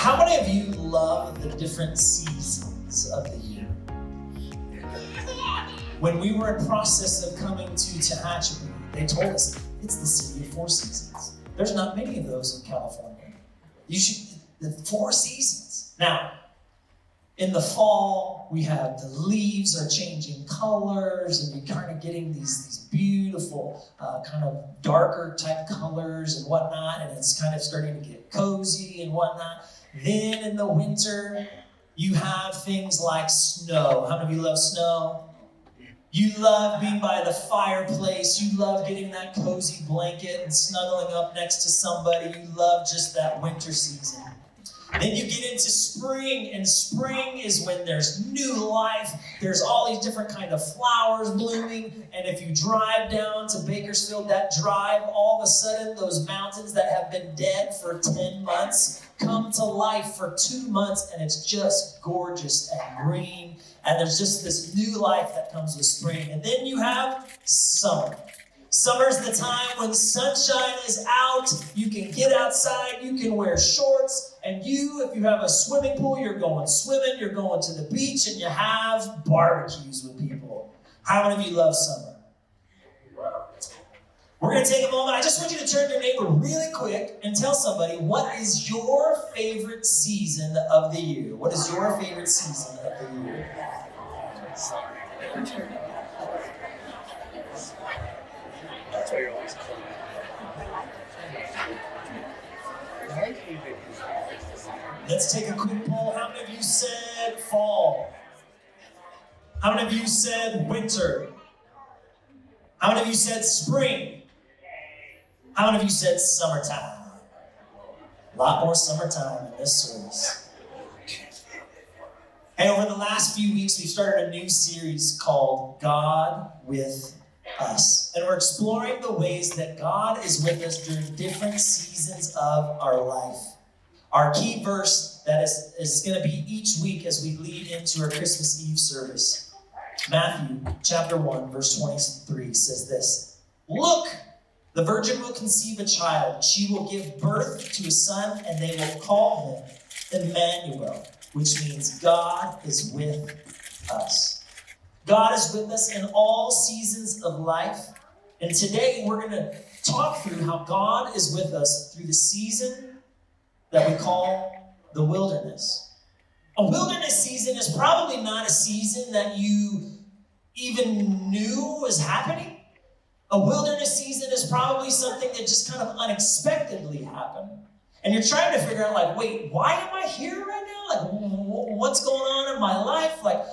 How many of you love the different seasons of the year? When we were in process of coming to Tehahapi, they told us it's the city of four seasons. There's not many of those in California. The four seasons. Now, in the fall, we have the leaves are changing colors, and you're kind of getting these beautiful kind of darker type colors and whatnot, and it's kind of starting to get cozy and whatnot. Then in the winter, you have things like snow. How many of you love snow? You love being by the fireplace. You love getting that cozy blanket and snuggling up next to somebody. You love just that winter season. Then you get into spring, and spring is when there's new life. There's all these different kind of flowers blooming, and if you drive down to Bakersfield, that drive, all of a sudden, those mountains that have been dead for 10 months come to life for 2 months, and it's just gorgeous and green, and there's just this new life that comes with spring. And then you have summer. Summer's the time when sunshine is out, you can get outside, you can wear shorts, and if you have a swimming pool, you're going swimming, you're going to the beach, and you have barbecues with people. How many of you love summer? We're going to take a moment. I just want you to turn to your neighbor really quick and tell somebody, what is your favorite season of the year? What is your favorite season of the year? That's why you're always Let's take a quick poll. How many of you said fall? How many of you said winter? How many of you said spring? How many of you said summertime? A lot more summertime in this service. Hey, over the last few weeks, we've started a new series called God with Us. And we're exploring the ways that God is with us during different seasons of our life. Our key verse that is going to be each week as we lead into our Christmas Eve service. Matthew chapter 1, verse 23 says this: "Look, the virgin will conceive a child. She will give birth to a son, and they will call him Emmanuel," which means God is with us. God is with us in all seasons of life. And today we're going to talk through how God is with us through the season that we call the wilderness. A wilderness season is probably not a season that you even knew was happening. A wilderness season is probably something that just kind of unexpectedly happened. And you're trying to figure out, like, wait, why am I here right now? Like, what's going on in my life? Like,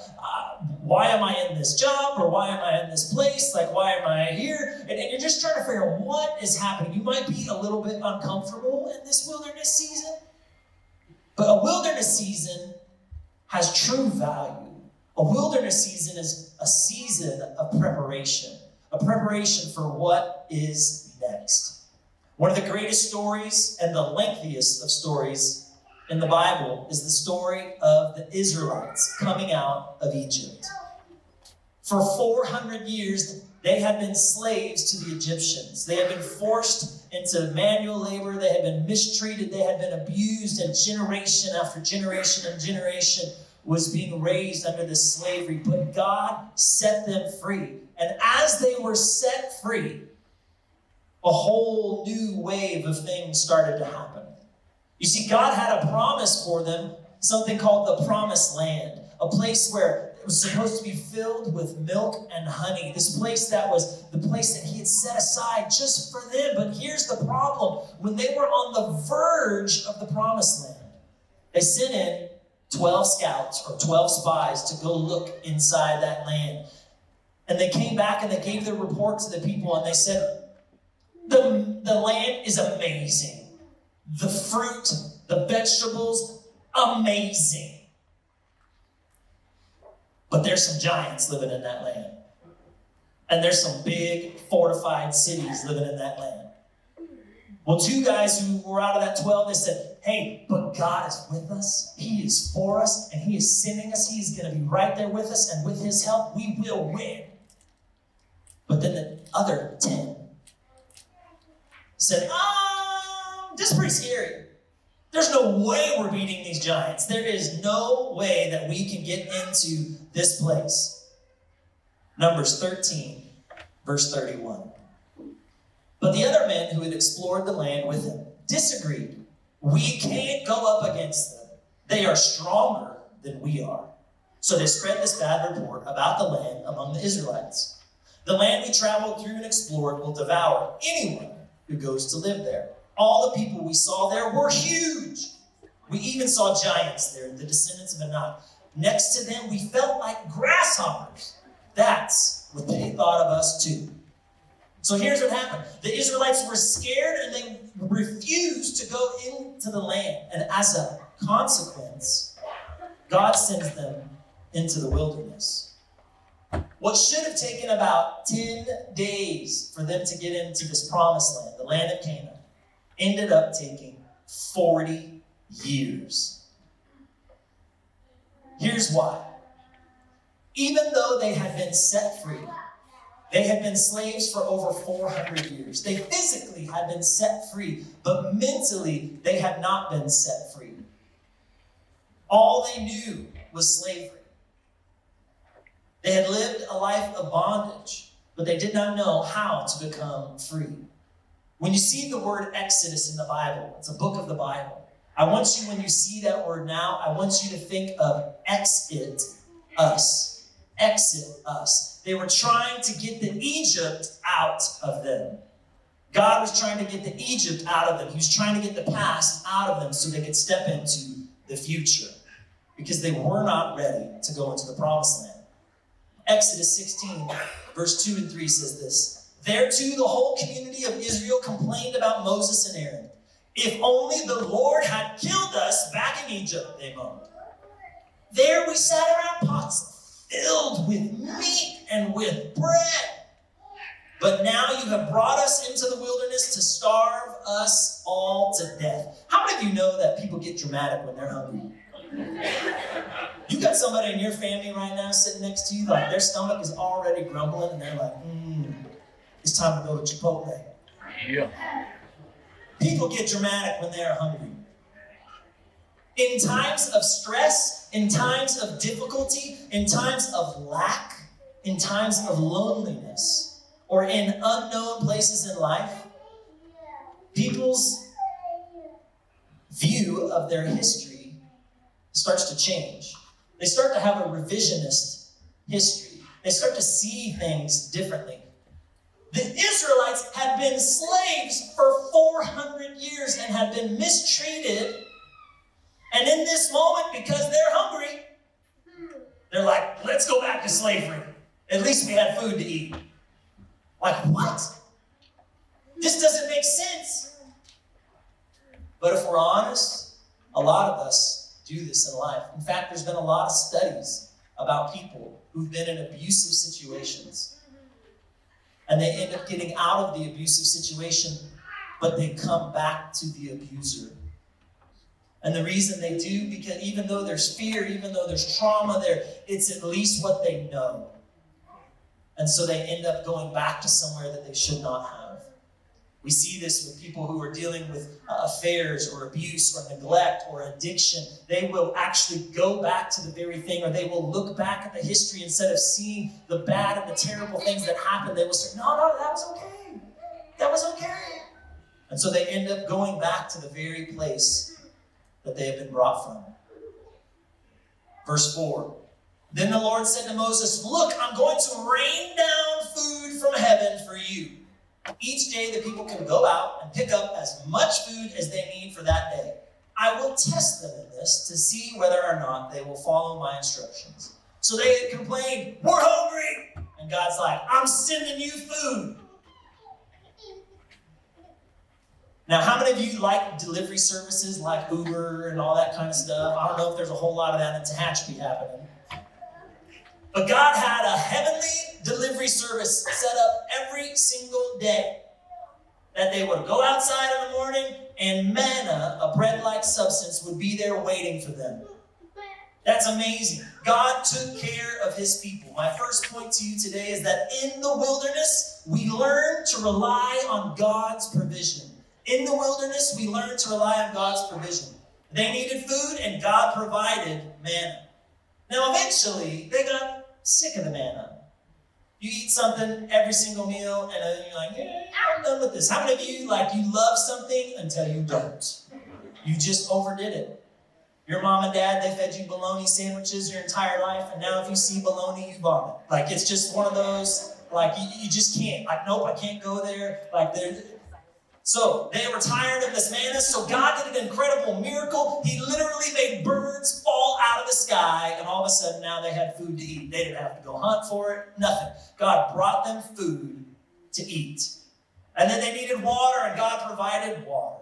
why am I in this job? Or why am I in this place? Like, why am I here? And you're just trying to figure out what is happening. You might be a little bit uncomfortable in this wilderness season. But a wilderness season has true value. A wilderness season is a season of preparation. A preparation for what is next. One of the greatest stories and the lengthiest of stories in the Bible is the story of the Israelites coming out of Egypt. For 400 years, they had been slaves to the Egyptians. They had been forced into manual labor. They had been mistreated. They had been abused, and generation after generation and generation was being raised under this slavery. But God set them free. And as they were set free, a whole new wave of things started to happen. You see, God had a promise for them, something called the Promised Land, a place where it was supposed to be filled with milk and honey. This place that was the place that he had set aside just for them. But here's the problem. When they were on the verge of the Promised Land, they sent in 12 scouts or 12 spies to go look inside that land. And they came back and they gave their report to the people, and they said, the land is amazing. The fruit, the vegetables, amazing. But there's some giants living in that land. And there's some big fortified cities living in that land. Well, 2 guys who were out of that 12, they said, hey, but God is with us. He is for us, and he is sending us. He is going to be right there with us, and with his help, we will win. But then the other 10 said, this is pretty scary. There's no way we're beating these giants. There is no way that we can get into this place. Numbers 13, verse 31. But the other men who had explored the land with him disagreed. We can't go up against them. They are stronger than we are. So they spread this bad report about the land among the Israelites. The land we traveled through and explored will devour anyone who goes to live there. All the people we saw there were huge. We even saw giants there, the descendants of Anak. Next to them, we felt like grasshoppers. That's what they thought of us too. So here's what happened. The Israelites were scared and they refused to go into the land. And as a consequence, God sends them into the wilderness. What should have taken about 10 days for them to get into this promised land, the land of Canaan, ended up taking 40 years. Here's why. Even though they had been set free, they had been slaves for over 400 years. They physically had been set free, but mentally they had not been set free. All they knew was slavery. They had lived a life of bondage, but they did not know how to become free. When you see the word Exodus in the Bible, it's a book of the Bible. I want you, when you see that word now, I want you to think of exit us. Exit us. They were trying to get the Egypt out of them. God was trying to get the Egypt out of them. He was trying to get the past out of them so they could step into the future, because they were not ready to go into the promised land. Exodus 16, verse 2 and 3 says this. There too the whole community of Israel complained about Moses and Aaron. If only the Lord had killed us back in Egypt, they moaned. There we sat around pots filled with meat and with bread. But now you have brought us into the wilderness to starve us all to death. How many of you know that people get dramatic when they're hungry? You got somebody in your family right now sitting next to you, like their stomach is already grumbling, and they're like, it's time to go to Chipotle. Yeah. People get dramatic when they're hungry. In times of stress, in times of difficulty, in times of lack, in times of loneliness, or in unknown places in life, people's view of their history starts to change. They start to have a revisionist history. They start to see things differently. The Israelites had been slaves for 400 years and had been mistreated. And in this moment, because they're hungry, they're like, let's go back to slavery. At least we had food to eat. Like, what? This doesn't make sense. But if we're honest, a lot of us do this in life. In fact, there's been a lot of studies about people who've been in abusive situations. And they end up getting out of the abusive situation, but they come back to the abuser. And the reason they do, because even though there's fear, even though there's trauma there, it's at least what they know. And so they end up going back to somewhere that they should not have. We see this with people who are dealing with affairs or abuse or neglect or addiction. They will actually go back to the very thing, or they will look back at the history instead of seeing the bad and the terrible things that happened. They will say, no, that was okay. That was okay. And so they end up going back to the very place that they have been brought from. Verse 4. Then the Lord said to Moses, look, I'm going to rain down food from heaven for you. Each day the people can go out and pick up as much food as they need for that day. I will test them in this to see whether or not they will follow my instructions. So they had complained, we're hungry. And God's like, I'm sending you food. Now, how many of you like delivery services like Uber and all that kind of stuff? I don't know if there's a whole lot of that in Tehahapi happening. But God had a heavenly delivery service set up every single day. That they would go outside in the morning and manna, a bread-like substance, would be there waiting for them. That's amazing. God took care of his people. My first point to you today is that in the wilderness, we learn to rely on God's provision. In the wilderness, we learn to rely on God's provision. They needed food, and God provided manna. Now, eventually, they got sick of the manna. You eat something every single meal, and then you're like, yeah, I'm done with this. How many of you, you love something until you don't? You just overdid it. Your mom and dad, they fed you bologna sandwiches your entire life, and now if you see bologna, you vomit. It's just one of those, you just can't. Nope, I can't go there. So they were tired of this manna, so God did an incredible miracle. He literally made birds fall out of the sky, and all of a sudden now they had food to eat. They didn't have to go hunt for it, nothing. God brought them food to eat. And then they needed water, and God provided water.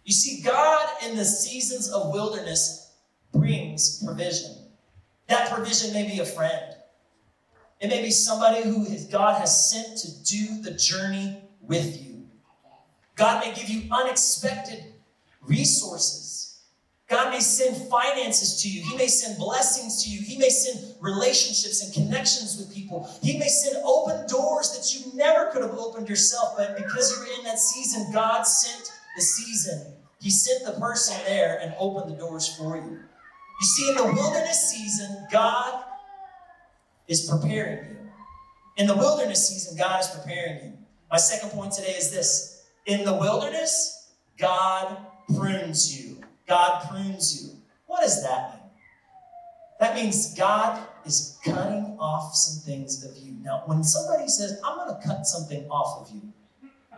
You see, God in the seasons of wilderness brings provision. That provision may be a friend. It may be somebody who God has sent to do the journey with you. God may give you unexpected resources. God may send finances to you. He may send blessings to you. He may send relationships and connections with people. He may send open doors that you never could have opened yourself, but because you're in that season, God sent the season. He sent the person there and opened the doors for you. You see, in the wilderness season, God is preparing you. In the wilderness season, God is preparing you. My second point today is this. In the wilderness, God prunes you. God prunes you. What does that mean? That means God is cutting off some things of you. Now, when somebody says, I'm going to cut something off of you,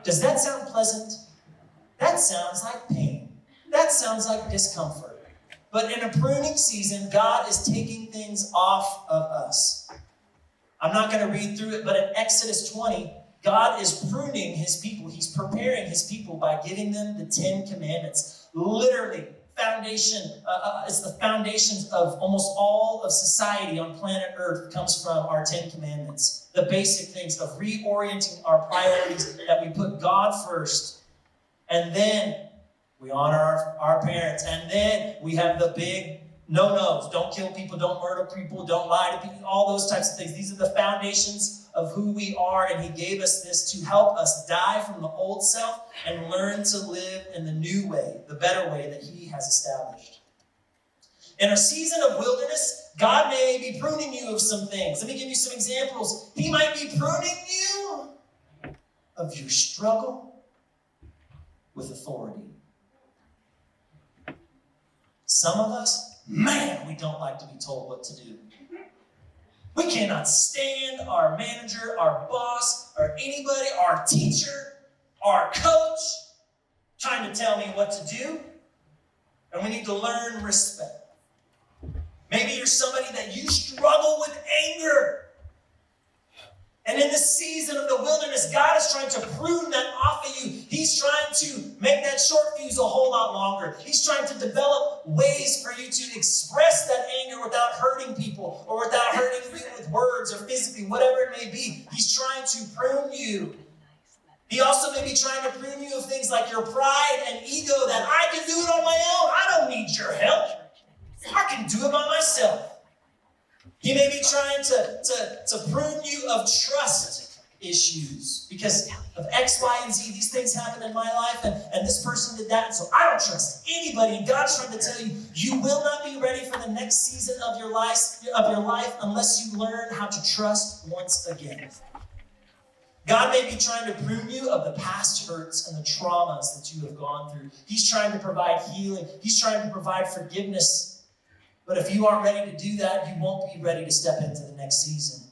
does that sound pleasant? That sounds like pain. That sounds like discomfort. But in a pruning season, God is taking things off of us. I'm not going to read through it, but in Exodus 20, God is pruning his people. He's preparing his people by giving them the 10 commandments. Literally, it's the foundations of almost all of society on planet Earth comes from our 10 commandments. The basic things of reorienting our priorities, that we put God first. And then we honor our parents. And then we have the big no-nos. Don't kill people, don't murder people, don't lie to people, all those types of things. These are the foundations of who we are, and he gave us this to help us die from the old self and learn to live in the new way, the better way that he has established. In a season of wilderness, God may be pruning you of some things. Let me give you some examples. He might be pruning you of your struggle with authority. Some of us, man, we don't like to be told what to do. We cannot stand our manager, our boss, or anybody, our teacher, our coach, trying to tell me what to do. And we need to learn respect. Maybe you're somebody that you struggle with anger. And in the season of the wilderness, God is trying to prune that off of you. He's trying to make that short fuse a whole lot longer. He's trying to develop ways for you to express that anger without hurting people or without hurting you with words or physically, whatever it may be. He's trying to prune you. He also may be trying to prune you of things like your pride and ego, that I can do it on my own. I don't need your help. I can do it by myself. He may be trying to prune you of trust issues because of X, Y, and Z. These things happen in my life, and this person did that, and so I don't trust anybody. And God's trying to tell you, you will not be ready for the next season of your life unless you learn how to trust once again. God may be trying to prune you of the past hurts and the traumas that you have gone through. He's trying to provide healing. He's trying to provide forgiveness. But if you aren't ready to do that, you won't be ready to step into the next season.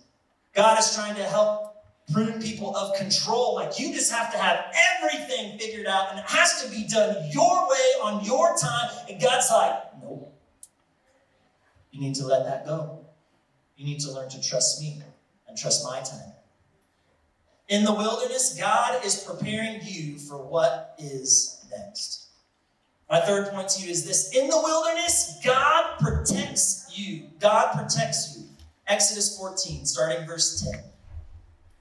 God is trying to help prune people of control. Like you just have to have everything figured out, and it has to be done your way on your time. And God's like, nope. You need to let that go. You need to learn to trust me and trust my time. In the wilderness, God is preparing you for what is next. My third point to you is this. In the wilderness, God protects you. God protects you. Exodus 14, starting verse 10.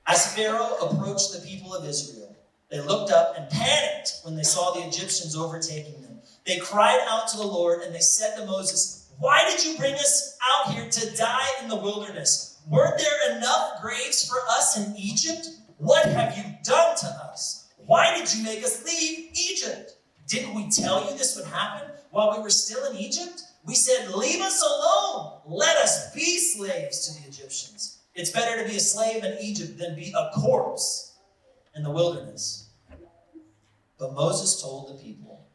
As Pharaoh approached the people of Israel, they looked up and panicked when they saw the Egyptians overtaking them. They cried out to the Lord, and they said to Moses, "Why did you bring us out here to die in the wilderness? Weren't there enough graves for us in Egypt? What have you done to us? Why did you make us leave Egypt? Didn't we tell you this would happen? while we were still in Egypt, we said, leave us alone. Let us be slaves to the Egyptians. It's better to be a slave in Egypt than be a corpse in the wilderness. But Moses told the people,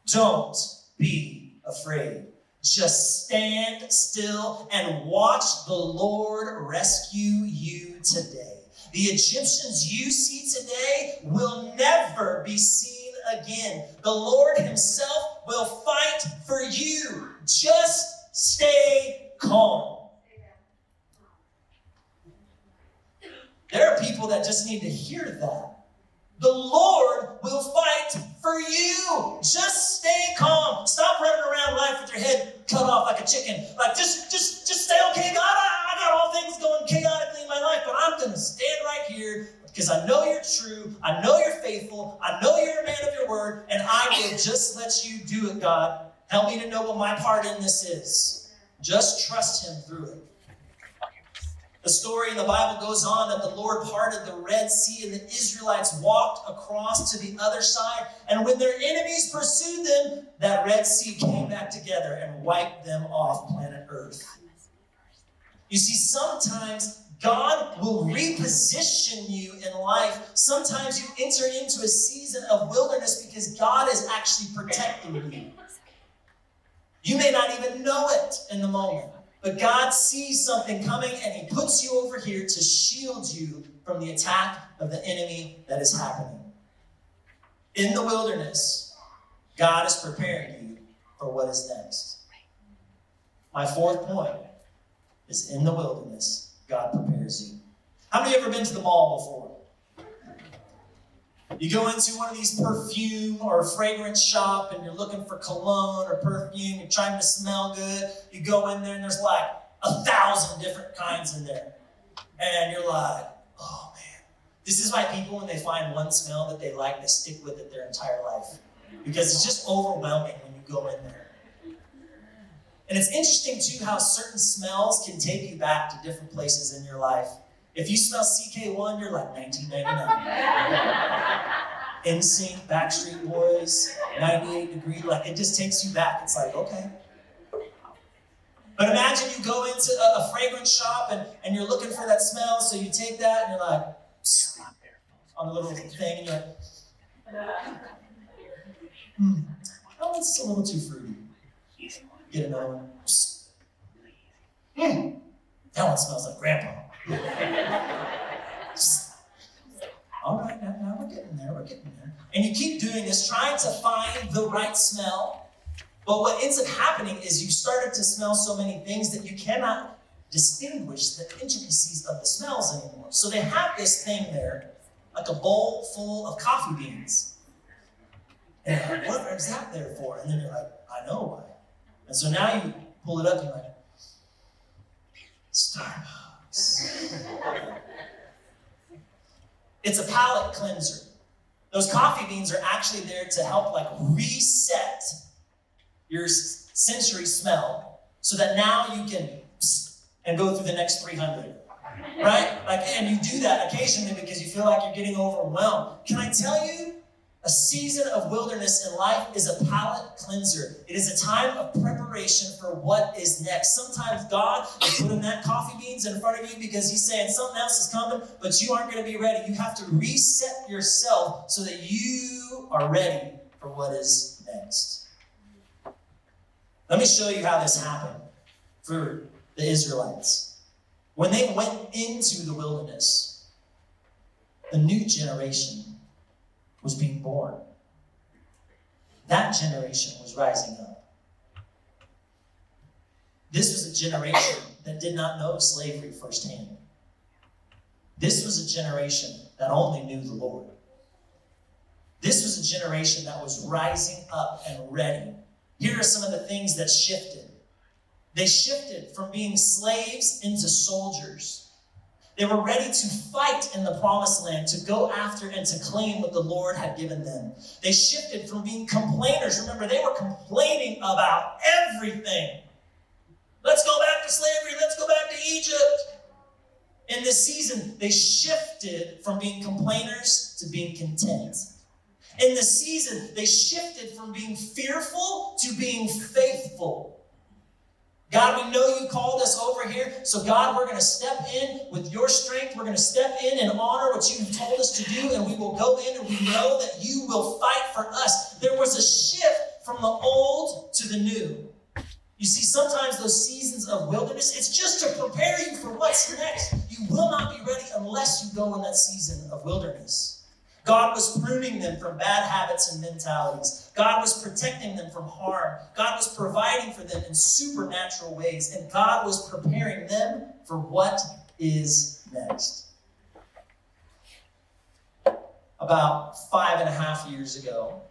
don't be afraid. Just stand still and watch the Lord rescue you today. The Egyptians you see today will never be seen again. The Lord himself will fight for you. Just stay calm. There are people that just need to hear that. The Lord will fight for you. Just stay calm. Stop running around life with your head cut off like a chicken. Like, just stay okay. God, I got all things going chaotically in my life, but I'm going to stand right here because I know you're true. I know you're faithful. I know you're a man of your word, and I will just let you do it, God. Help me to know what my part in this is. Just trust him through it. The story in the Bible goes on that the Lord parted the Red Sea and the Israelites walked across to the other side. And when their enemies pursued them, that Red Sea came back together and wiped them off planet Earth. You see, sometimes God will reposition you in life. Sometimes you enter into a season of wilderness because God is actually protecting you. You may not even know it in the moment. But God sees something coming and he puts you over here to shield you from the attack of the enemy that is happening. In the wilderness, God is preparing you for what is next. My fourth point is in the wilderness, God prepares you. How many have ever been to the mall before? You go into one of these perfume or fragrance shop and you're looking for cologne or perfume. You're trying to smell good. You go in there and there's like 1,000 different kinds in there. And you're like, oh man. This is why people, when they find one smell that they like, they stick with it their entire life. Because it's just overwhelming when you go in there. And it's interesting too how certain smells can take you back to different places in your life. If you smell CK1, you're like 1999. NSYNC, Backstreet Boys, 98 Degree, like it just takes you back. It's like, okay. But imagine you go into a fragrance shop and you're looking for that smell, so you take that and you're like, on the little thing, and you're like, oh, it's a little too fruity. Get another one. That one smells like grandpa. All right, now we're getting there, And you keep doing this, trying to find the right smell. But what ends up happening is you started to smell so many things that you cannot distinguish the intricacies of the smells anymore. So they have this thing there, like a bowl full of coffee beans. And you're like, what is that there for? And then you're like, I know why. And so now you pull it up and you're like, Starbucks. It's a palate cleanser. Those coffee beans are actually there to help like reset your sensory smell so that now you can and go through the next 300. Right? Like, and you do that occasionally because you feel like you're getting overwhelmed. Can I tell you? A season of wilderness in life is a palate cleanser. It is a time of preparation for what is next. Sometimes God is putting that coffee beans in front of you because he's saying something else is coming, but you aren't going to be ready. You have to reset yourself so that you are ready for what is next. Let me show you how this happened for the Israelites. When they went into the wilderness, a new generation was being born. That generation was rising up. This was a generation that did not know slavery firsthand. This was a generation that only knew the Lord. This was a generation that was rising up and ready. Here are some of the things that shifted. They shifted from being slaves into soldiers. They were ready to fight in the promised land, to go after and to claim what the Lord had given them. They shifted from being complainers. Remember, they were complaining about everything. Let's go back to slavery. Let's go back to Egypt. In this season, they shifted from being complainers to being content. In the season, they shifted from being fearful to being faithful. God, we know you called us over here, so God, we're going to step in with your strength. We're going to step in and honor what you've told us to do, and we will go in and we know that you will fight for us. There was a shift from the old to the new. You see, sometimes those seasons of wilderness, it's just to prepare you for what's next. You will not be ready unless you go in that season of wilderness. God was pruning them from bad habits and mentalities. God was protecting them from harm. God was providing for them in supernatural ways. And God was preparing them for what is next. About 5.5 years ago,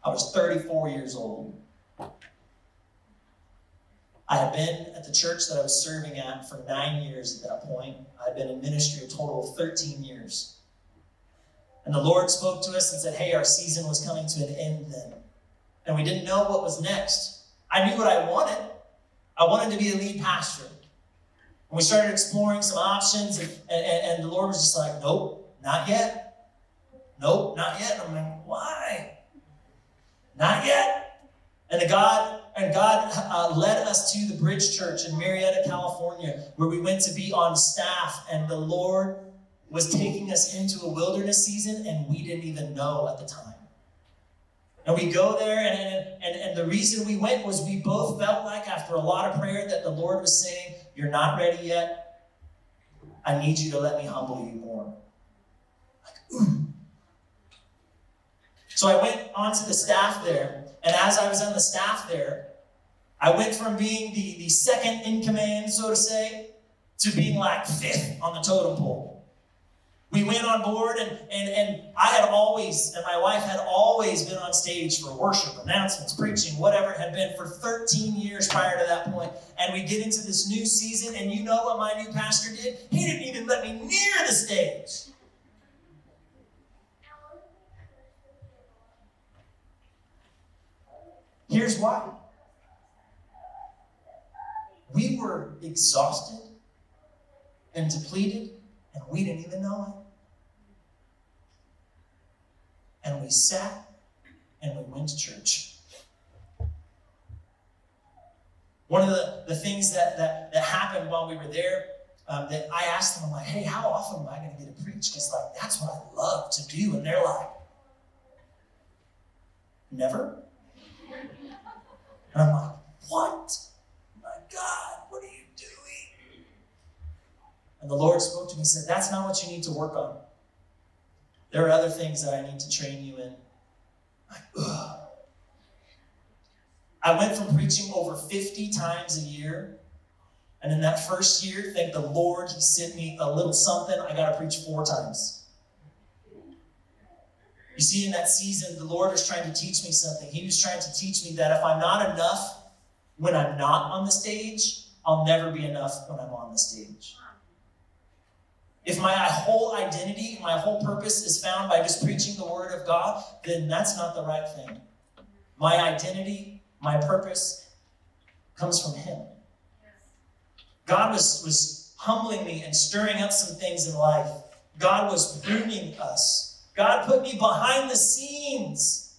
I was 34 years old. I had been at the church that I was serving at for 9 years at that point. I had been in ministry a total of 13 years. And the Lord spoke to us and said, hey, our season was coming to an end then. And we didn't know what was next. I knew what I wanted. I wanted to be a lead pastor. And we started exploring some options, and the Lord was just like, nope, not yet. Nope, not yet. I'm like, why? Not yet. And God led us to the Bridge Church in Marietta, California, where we went to be on staff, and the Lord was taking us into a wilderness season, and we didn't even know at the time. And we go there, and the reason we went was we both felt like, after a lot of prayer, that the Lord was saying, you're not ready yet. I need you to let me humble you more. Like, ooh. So I went onto the staff there, and as I was on the staff there, I went from being the second in command, so to say, to being like fifth on the totem pole. We went on board, and I had always, and my wife had always been on stage for worship, announcements, preaching, whatever it had been for 13 years prior to that point. And we get into this new season, and you know what my new pastor did? He didn't even let me near the stage. Here's why. We were exhausted and depleted, and we didn't even know it. And we sat and we went to church. One of the things that happened while we were there, that I asked them, I'm like, hey, how often am I going to get to preach? Because like that's what I love to do. And they're like, never? And I'm like, what? My God, what are you doing? And the Lord spoke to me and said, that's not what you need to work on. There are other things that I need to train you in. I'm like, ugh. I went from preaching over 50 times a year. And in that first year, thank the Lord, he sent me a little something. I got to preach 4 times. You see, in that season, the Lord was trying to teach me something. He was trying to teach me that if I'm not enough when I'm not on the stage, I'll never be enough when I'm on the stage. If my whole identity, my whole purpose is found by just preaching the word of God, then that's not the right thing. My identity, my purpose comes from him. God was humbling me and stirring up some things in life. God was pruning us. God put me behind the scenes.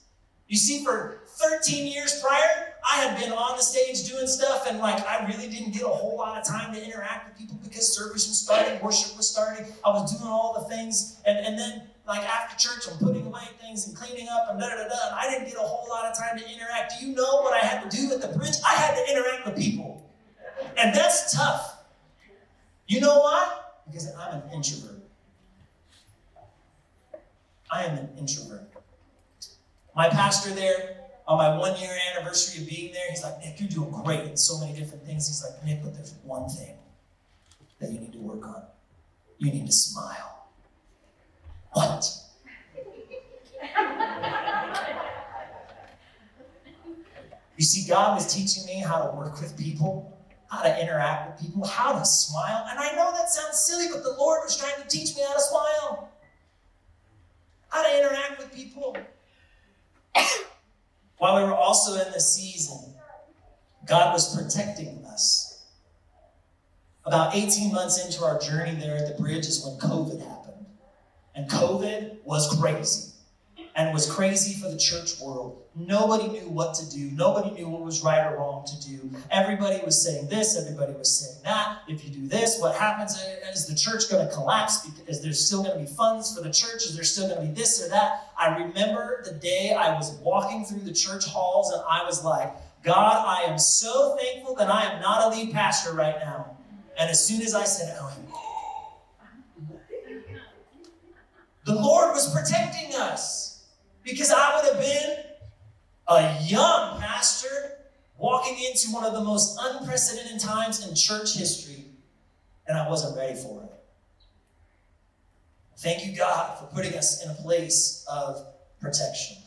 You see, for 13 years prior, I had been on the stage doing stuff, and like I really didn't get a whole lot of time to interact with people because service was starting, worship was starting. I was doing all the things, and then like after church, I'm putting away things and cleaning up and and I didn't get a whole lot of time to interact. Do you know what I had to do at the bridge? I had to interact with people, and that's tough. You know why? Because I'm an introvert. I am an introvert. My pastor there, on my 1-year anniversary of being there, he's like, Nick, you're doing great in so many different things. He's like, Nick, but there's one thing that you need to work on. You need to smile. What? You see, God was teaching me how to work with people, how to interact with people, how to smile. And I know that sounds silly, but the Lord was trying to teach me how to smile, how to interact with people. While we were also in this season, God was protecting us. About 18 months into our journey there at the bridge is when COVID happened. And COVID was crazy. And was crazy for the church world. Nobody knew what to do. Nobody knew what was right or wrong to do. Everybody was saying this, everybody was saying that. If you do this, what happens? Is the church going to collapse? Is there still going to be funds for the church? Is there still going to be this or that? I remember the day I was walking through the church halls and I was like, God, I am so thankful that I am not a lead pastor right now. And as soon as I said it, I went, the Lord was protecting us. Because I would have been a young pastor walking into one of the most unprecedented times in church history, and I wasn't ready for it. Thank you, God, for putting us in a place of protection.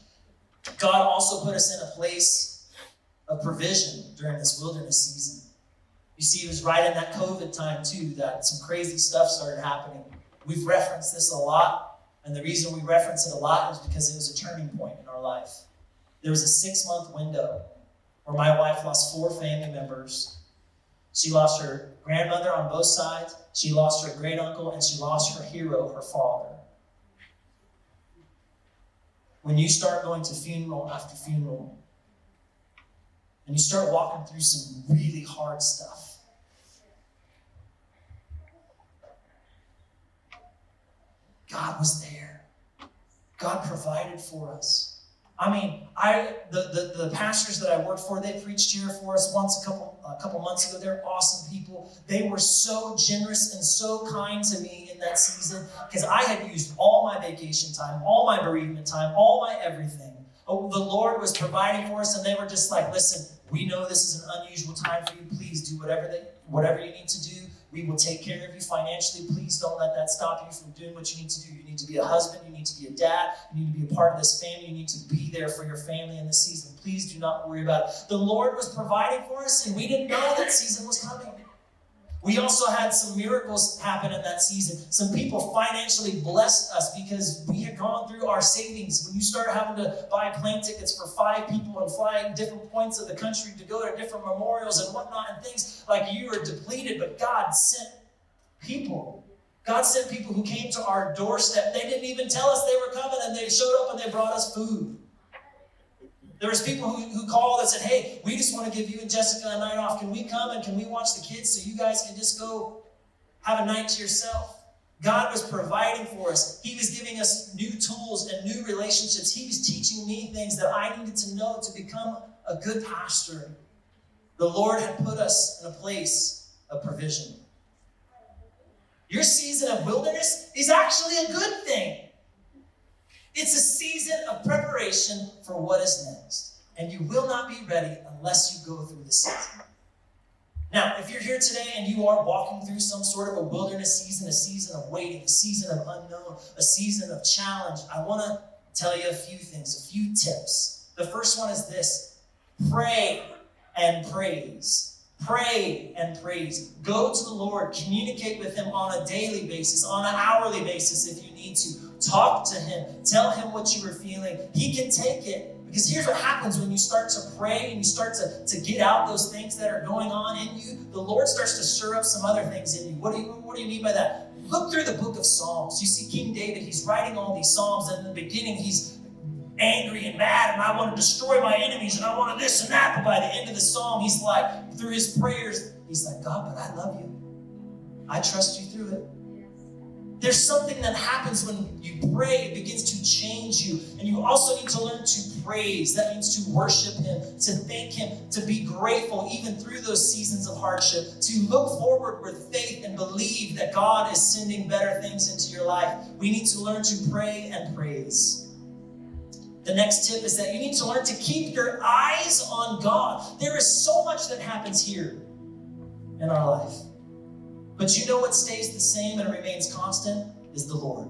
God also put us in a place of provision during this wilderness season. You see, it was right in that COVID time, too, that some crazy stuff started happening. We've referenced this a lot. And the reason we reference it a lot is because it was a turning point in our life. There was a 6-month window where my wife lost 4 family members. She lost her grandmother on both sides, she lost her great uncle, and she lost her hero, her father. When you start going to funeral after funeral, and you start walking through some really hard stuff, God was there. God provided for us. I mean, the pastors that I worked for, they preached here for us once a couple months ago. They're awesome people. They were so generous and so kind to me in that season because I had used all my vacation time, all my bereavement time, all my everything. Oh, the Lord was providing for us, and they were just like, listen, we know this is an unusual time for you. Please do whatever you need to do. We will take care of you financially. Please don't let that stop you from doing what you need to do. You need to be a husband. You need to be a dad. You need to be a part of this family. You need to be there for your family in this season. Please do not worry about it. The Lord was providing for us, and we didn't know that season was coming. We also had some miracles happen in that season. Some people financially blessed us because we had gone through our savings. When you start having to buy plane tickets for 5 people and fly different points of the country to go to different memorials and whatnot and things, like you were depleted, but God sent people. God sent people who came to our doorstep. They didn't even tell us they were coming, and they showed up and they brought us food. There was people who called and said, hey, we just want to give you and Jessica a night off. Can we come and can we watch the kids so you guys can just go have a night to yourself? God was providing for us. He was giving us new tools and new relationships. He was teaching me things that I needed to know to become a good pastor. The Lord had put us in a place of provision. Your season of wilderness is actually a good thing. It's a season of preparation for what is next. And you will not be ready unless you go through the season. Now, if you're here today and you are walking through some sort of a wilderness season, a season of waiting, a season of unknown, a season of challenge, I want to tell you a few things, a few tips. The first one is this: pray and praise. Pray and praise. Go to the Lord. Communicate with Him on a daily basis, on an hourly basis if you need to. Talk to Him. Tell Him what you were feeling. He can take it. Because here's what happens when you start to pray and you start to get out those things that are going on in you. The Lord starts to stir up some other things in you. What do you mean by that? Look through the book of Psalms. You see King David, he's writing all these Psalms, and in the beginning he's angry and mad, and I want to destroy my enemies, and I want to this and that. But by the end of the Psalm, he's like, through his prayers, he's like, God, but I love you. I trust you through it. There's something that happens when you pray. It begins to change you. And you also need to learn to praise. That means to worship Him, to thank Him, to be grateful even through those seasons of hardship, to look forward with faith and believe that God is sending better things into your life. We need to learn to pray and praise. The next tip is that you need to learn to keep your eyes on God. There is so much that happens here in our life. But you know what stays the same and remains constant is the Lord.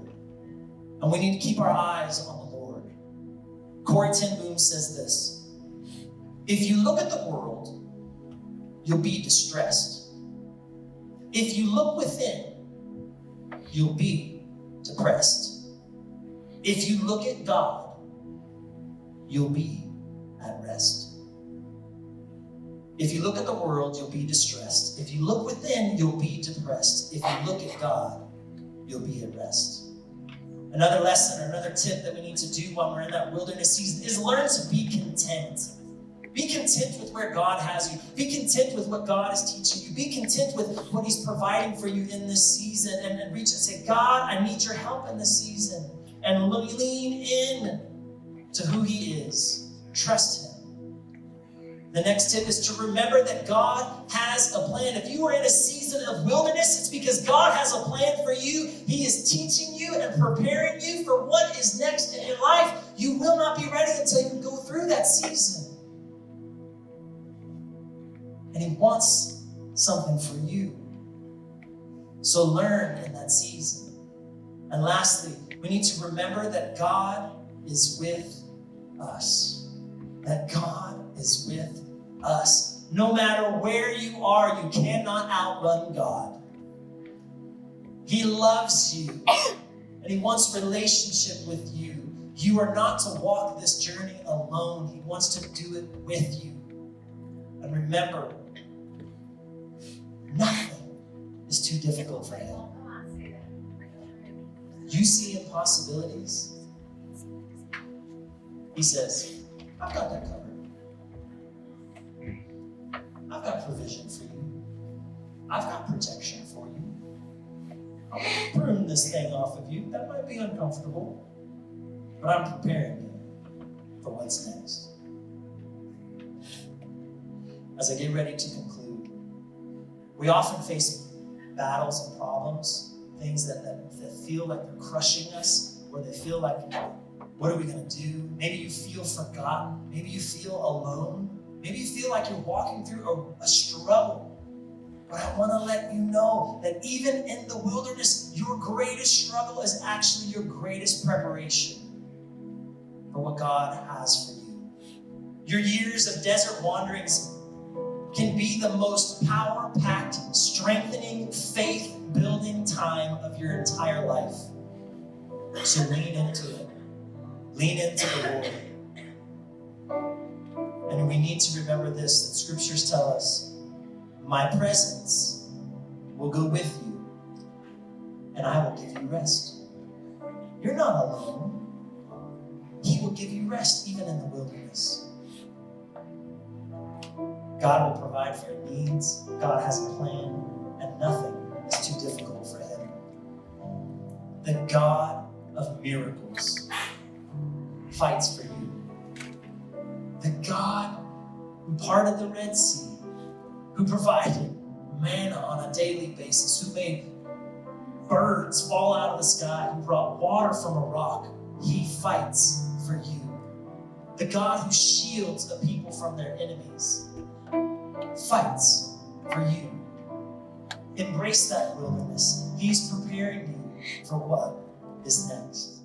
And we need to keep our eyes on the Lord. Corrie ten Boom says this: if you look at the world, you'll be distressed. If you look within, you'll be depressed. If you look at God, you'll be at rest. If you look at the world, you'll be distressed. If you look within, you'll be depressed. If you look at God, you'll be at rest. Another lesson or another tip that we need to do while we're in that wilderness season is learn to be content. Be content with where God has you. Be content with what God is teaching you. Be content with what He's providing for you in this season, and reach and say, God, I need your help in this season. And lean in to who He is. Trust Him. The next tip is to remember that God has a plan. If you are in a season of wilderness, it's because God has a plan for you. He is teaching you and preparing you for what is next in your life. You will not be ready until you go through that season. And He wants something for you. So learn in that season. And lastly, we need to remember that God is with us. That God is with us. No matter where you are, you cannot outrun God. He loves you, and He wants relationship with you. You are not to walk this journey alone. He wants to do it with you. And remember, nothing is too difficult for Him. You see impossibilities. He says, I've got that covered. I've got provision for you. I've got protection for you. I'm going to prune this thing off of you. That might be uncomfortable, but I'm preparing you for what's next. As I get ready to conclude, we often face battles and problems, things that feel like they're crushing us, or they feel like, what are we going to do? Maybe you feel forgotten. Maybe you feel alone. Maybe you feel like you're walking through a struggle. But I want to let you know that even in the wilderness, your greatest struggle is actually your greatest preparation for what God has for you. Your years of desert wanderings can be the most power-packed, strengthening, faith-building time of your entire life. So lean into it. Lean into the Lord. And we need to remember this, that scriptures tell us, my presence will go with you, and I will give you rest. You're not alone. He will give you rest even in the wilderness. God will provide for your needs. God has a plan, and nothing is too difficult for Him. The God of miracles fights for you. The God who parted the Red Sea, who provided manna on a daily basis, who made birds fall out of the sky, who brought water from a rock, He fights for you. The God who shields a people from their enemies fights for you. Embrace that wilderness. He's preparing you for what is next.